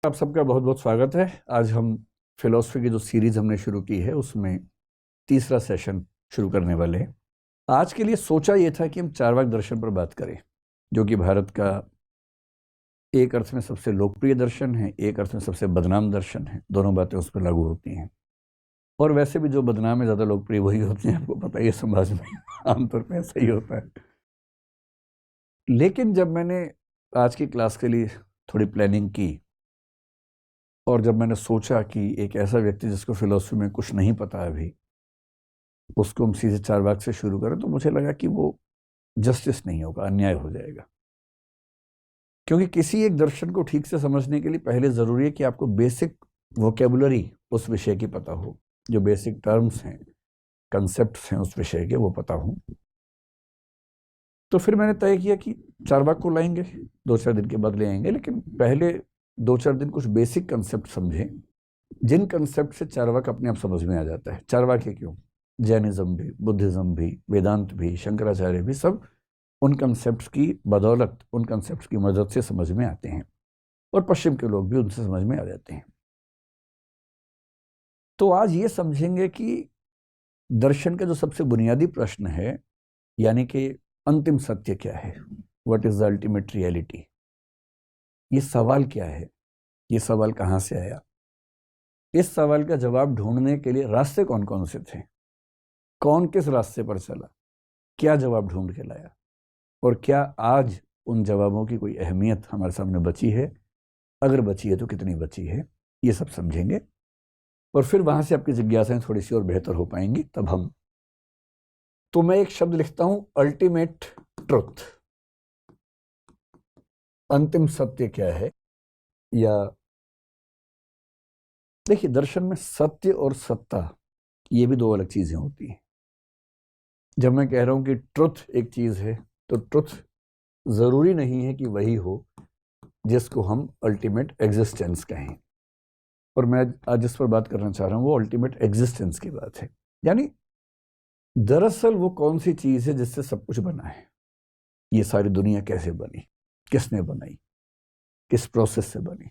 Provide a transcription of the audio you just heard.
आप सबका बहुत बहुत स्वागत है। आज हम फिलॉसफी की जो सीरीज हमने शुरू की है उसमें तीसरा सेशन शुरू करने वाले हैं। आज के लिए सोचा ये था कि हम चार्वाक दर्शन पर बात करें, जो कि भारत का एक अर्थ में सबसे लोकप्रिय दर्शन है, एक अर्थ में सबसे बदनाम दर्शन है। दोनों बातें उस पर लागू होती हैं, और वैसे भी जो बदनाम है ज़्यादा लोकप्रिय वही होते हैं। आपको पता ही है, समाज में आमतौर पर ऐसा ही होता है। लेकिन जब मैंने आज की क्लास के लिए थोड़ी प्लानिंग की और जब मैंने सोचा कि एक ऐसा व्यक्ति जिसको फिलॉसफी में कुछ नहीं पता है अभी, उसको हम सीधे चार्वाक से शुरू करें, तो मुझे लगा कि वो जस्टिस नहीं होगा, अन्याय हो जाएगा। क्योंकि किसी एक दर्शन को ठीक से समझने के लिए पहले ज़रूरी है कि आपको बेसिक वोकेबुलरी उस विषय की पता हो, जो बेसिक टर्म्स हैं, कंसेप्ट्स हैं उस विषय के, वो पता हो। तो फिर मैंने तय किया कि चार्वाक को लाएंगे, 2-4 दिन के बाद ले आएंगे, लेकिन पहले 2-4 दिन कुछ बेसिक कंसेप्ट समझें, जिन कंसेप्ट से चार्वाक अपने आप समझ में आ जाता है। चार्वाक ही क्यों, जैनिज्म भी, बुद्धिज्म भी, वेदांत भी, शंकराचार्य भी, सब उन कंसेप्ट्स की बदौलत, उन कंसेप्ट्स की मदद से समझ में आते हैं, और पश्चिम के लोग भी उनसे समझ में आ जाते हैं। तो आज ये समझेंगे कि दर्शन का जो सबसे बुनियादी प्रश्न है, यानी कि अंतिम सत्य क्या है, what is the ultimate reality, ये सवाल क्या है, ये सवाल कहाँ से आया, इस सवाल का जवाब ढूंढने के लिए रास्ते कौन कौन से थे, कौन किस रास्ते पर चला, क्या जवाब ढूंढ के लाया, और क्या आज उन जवाबों की कोई अहमियत हमारे सामने बची है, अगर बची है तो कितनी बची है, ये सब समझेंगे। और फिर वहां से आपकी जिज्ञासाएं थोड़ी सी और बेहतर हो पाएंगी। तब हम, तो मैं एक शब्द लिखता हूं, अल्टीमेट ट्रुथ, अंतिम सत्य क्या है। या देखिए, दर्शन में सत्य और सत्ता, ये भी दो अलग चीजें होती हैं। जब मैं कह रहा हूं कि ट्रुथ एक चीज है, तो ट्रुथ जरूरी नहीं है कि वही हो जिसको हम अल्टीमेट एग्जिस्टेंस कहें। और मैं आज जिस पर बात करना चाह रहा हूं वो अल्टीमेट एग्जिस्टेंस की बात है। यानी दरअसल वो कौन सी चीज है जिससे सब कुछ बना है, ये सारी दुनिया कैसे बनी, किसने बनाई, किस प्रोसेस से बनी,